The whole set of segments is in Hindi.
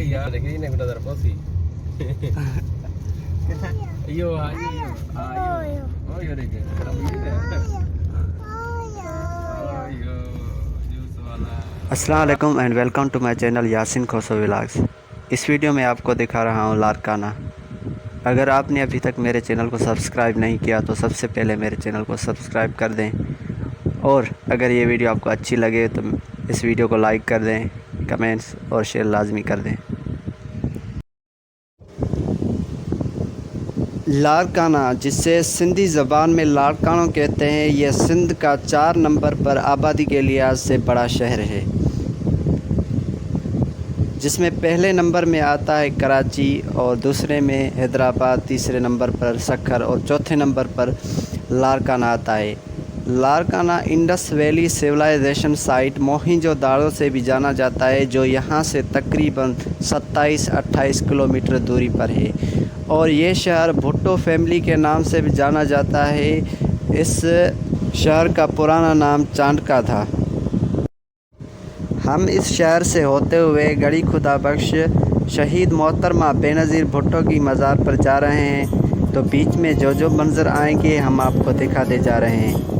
Ya, de que ini udah terposi. Iyo, ayo. Oh, iya deh. अस्सलाम वालेकुम and welcome to my channel Yasin Khoso vlogs. इस वीडियो में आपको दिखा रहा हूँ लारकाना। अगर आपने अभी तक मेरे चैनल को सब्सक्राइब नहीं किया तो सबसे पहले मेरे चैनल को सब्सक्राइब कर दें, और अगर ये वीडियो आपको अच्छी लगे तो इस वीडियो को लाइक कर दें, कमेंट्स और शेयर लाजमी कर दें। लारकाना, जिसे सिंधी ज़बान में लाड़कानो कहते हैं, यह सिंध का 4 नंबर पर आबादी के लिहाज से बड़ा शहर है, जिसमें पहले नंबर में आता है कराची और दूसरे में हैदराबाद, तीसरे नंबर पर सक्खर और चौथे नंबर पर लारकाना आता है। Larkana Indus valley civilisation site Mohenjodaro से भी जाना जाता है, जो यहाँ से तकरीबन 27-28 किलोमीटर दूरी पर है, और ये शहर भुट्टो फैमिली के नाम से भी जाना जाता है। इस शहर का पुराना नाम चांडका था। हम इस शहर से होते हुए गड़ी खुदा बख्श शहीद मोहतरमा बेनज़ीर भुट्टो की मज़ार पर जा रहे हैं, तो बीच में जो जो मंज़र आएंगे हम आपको दिखाते जा रहे हैं।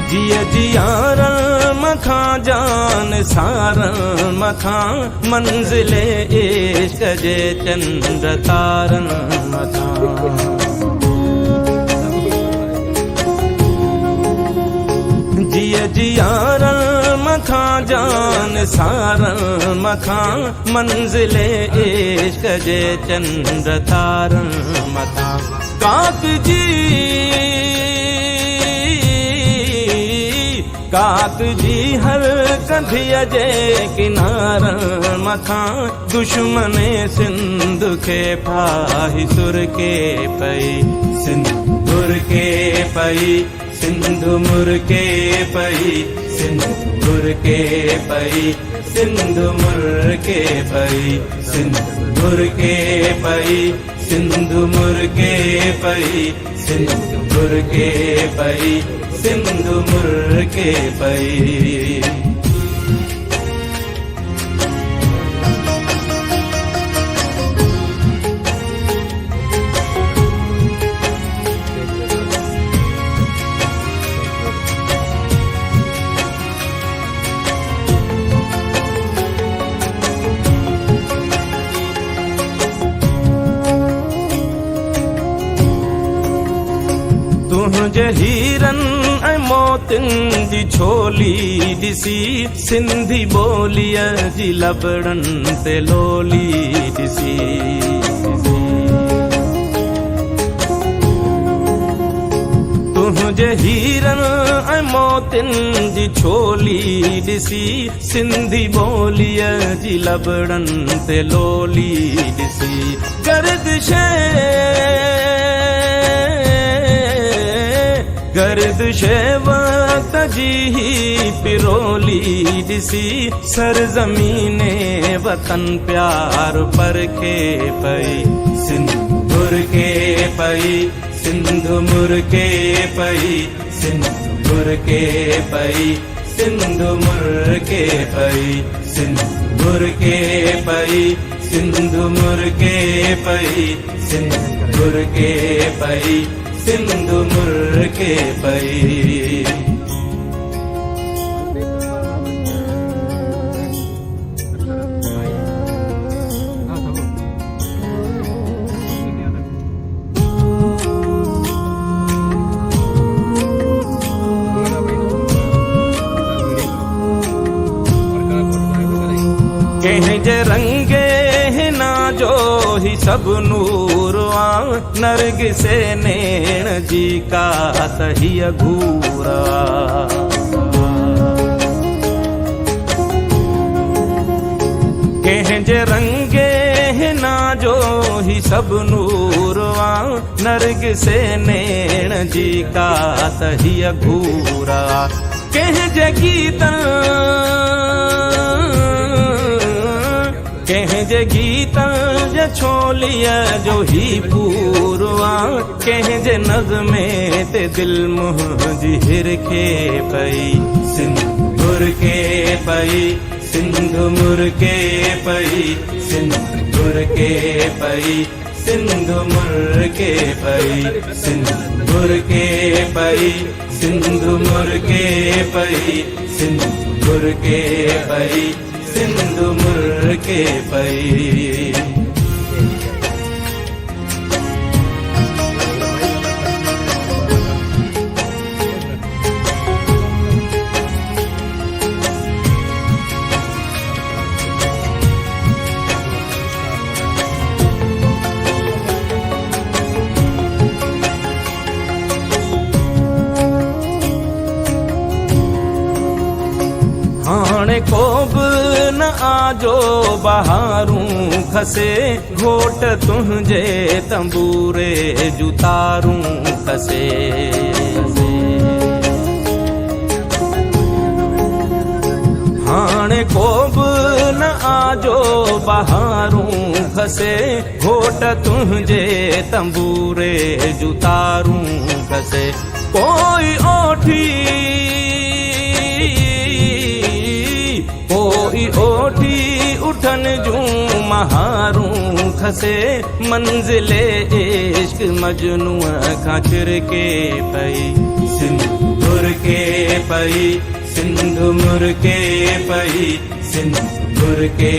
जिया जियारन मखा जान सारन मखा मंजिले इश्क जे चंद्र तारन मखा। जिया जियारन मखा जान सारन मखा मंजिले इश्क जे चंद्र तारन मखा। काक जी हर कंधिया जे किनार मथा दुश्मने सिंध के फाही सुर के पई सिंधुर के पई सिंधु मुर के पई सिंधुर के पई सिंधु मुर के पई सिंधुर के पई सिंधु मुर के पई सिंधुर के पई सिंधु मुर के पई। तुझे हीरन मोतिन जी छोली दिसी सिंधी बोलिया जी लबड़न ते लोली दिसी। तुझे हीरन मोतिन जी छोली दिसी सिंधी बोलिया जी लबड़न ते लोली दिसी। गर्दिश वक्त जी पिरोली दिसी सरजमीने वतन प्यार पर के पई सिंधुर के पई सिंधु मुर के पई सिंधुर के पई सिंधु मुर के पई सिंधुर के पई सिंधु मुर के पई सिंधुर के पई सिंधु मुर के पई। कहीं जे रंगे ना जो ही सब नूर घूरवा नरगिसे नैण जी का तही घूरवा। कंहिंजे रंगे हिना जो ही सब नूरवा नरगिसे नैण जी का तही घूरवा। कंहिंजे गीतन कंहिंजे गीतन जे छोलिया जो ही पूरवा। कंहिंजे नग़मे ते दिल मुंहिंजी हिरखे पई सिंदूर के पई सिंदूर के पई सिंदूर के पई सिंदूर के पई सिंदूर के पई सिंदूर के पई सिंदूर के पई सिंदूर के पई। हाणे को बि न आजो बहारूं खसे घोट तुंहिंजे तंबूरे जूं तारूं खसे। हाणे को बि न आजो बहारूं खसे घोट तुंहिंजे तंबूरे जूं तारूं खसे। कोई ओठी कोई ओठी उठन जूं महारूं खसे मंजिले इश्क मजनूअ खां चिरके पई सिंदूर के पई सिंदूर के पई सिंदूर के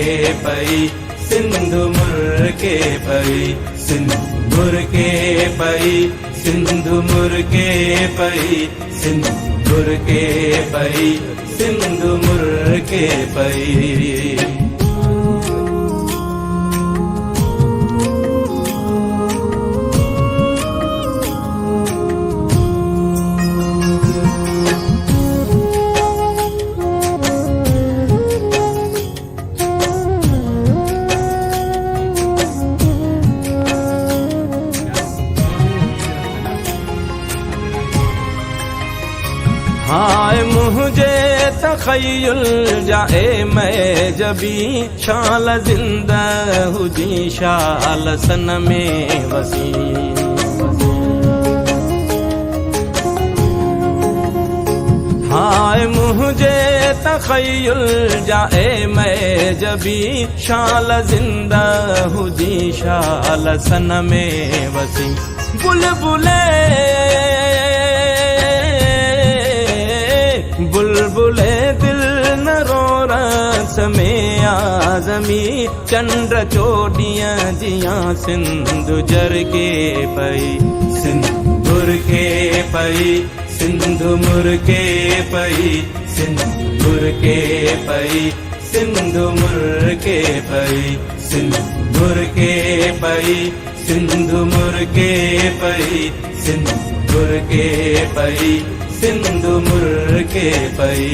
पई सिंदूर के पई सिंदूर के पई सिंदूर के पई सिंदूर के पई सिंदूर के पई। हाय मुझे तखय्युल जाए मैं जबी शाल जिंदा हुजी शाल सन में वसी। हाय मुझे तखय्युल जाए मैं जबी शाल जिंदा हुजी शाल सन में वसी। बुलबुले बुलबुले दिल न रो रस में आजमी चंद्र चोटियां जियां सिंधु जर के पई सिंदूर के पई सिंदूर के पई सिंदूर के पई सिंदूर के पई सिंदूर के पई सिंदूर के पई सिंदूर के पई सिंदूर के पई।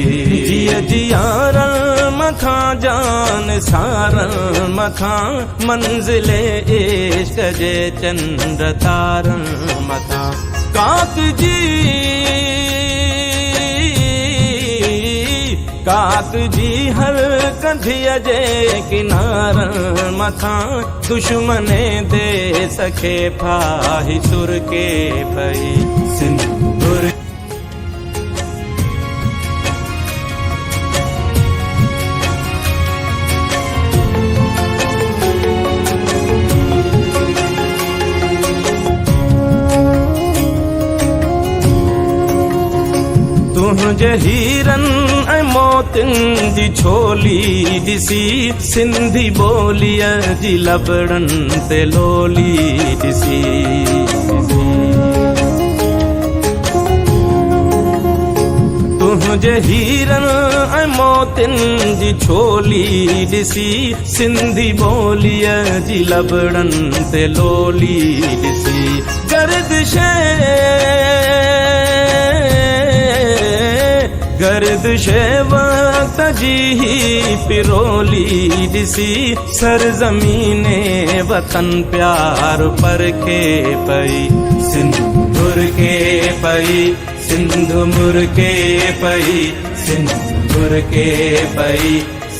जिया जियारन मथा जान सारन मथा मंजिले इश्क जे चंद्र तारन मथा। काक जी हर कंधिया जे किनारन मथा दुश्मने दे सखे फाही सुर के पई सिंदूर। तुंहिंजे हीरन ऐं मोतियुनि जी छोली ॾिसी सिंधी ॿोलीअ जी लबड़नि ते लोली ॾिसी। तुंहिंजे जे हीरन ऐं मोतिन जी छोली ॾिसी सिंधी ॿोलीअ जी लबड़न ते लोली ॾिसी गर्दिशे वक्त जी पिरोली ॾिसी सरज़मीने वतन प्यार परखे पई सिंध मुरके पई सिंध मुरके पई सिंध मुरके पई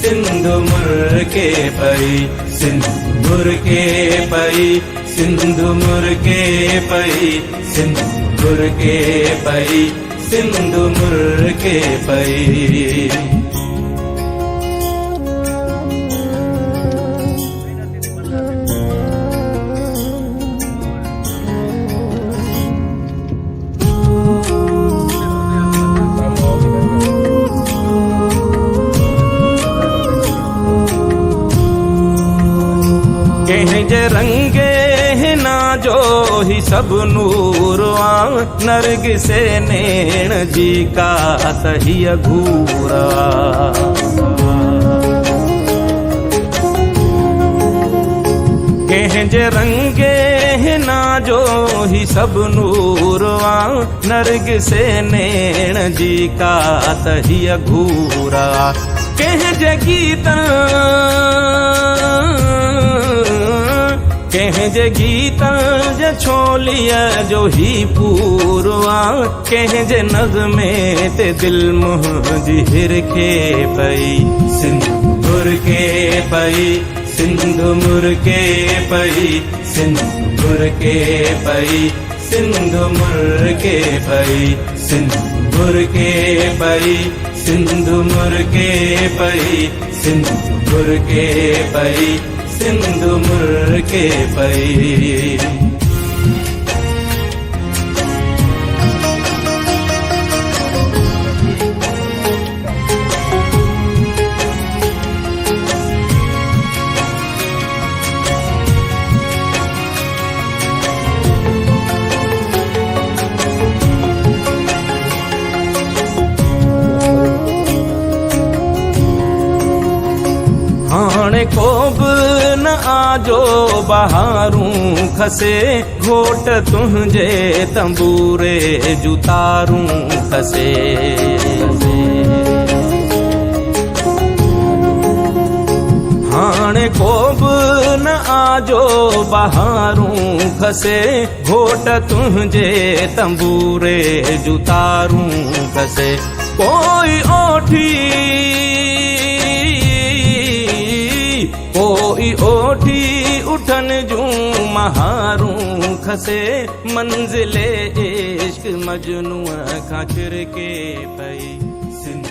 सिंध मुरके पई सिंध मुरके पई सिंध मुरके पई सिंध मुरके पई सिंध मुरके पई। कंहिंजे रंगे हिना जो ही सब नूर नरगिसे नैण जी का तहिय घूरा कंहिंजे रंगे हिना जो ही सब नूर नरगिसे नैण जी का तहिय घूरा कंहिंजे गीत जे छोलीअ जो ही पूरवा कंहिंजे नग़मे ते दिल मुंहिंजी हिरखे पई सिंध मुरके पई सिंध मुरके पई सिंध मुरके पई सिंध मुरके पई सिंध मुरके पई सिंध मुरके पई सिंध मुरके पई सिंध मुरके पई। हाणे को बि न आजो बहारूं खसे घोट तुंहिंजे तंबूरे जूं तारूं खसे हाणे को बि न आजो बहारूं खसे घोट तुंहिंजे तंबूरे जूं तारूं खसे कोई ओठी उठन जूं महारूं खसे मंज़िले इश्क मजनूअ खां छिरके पई सिंध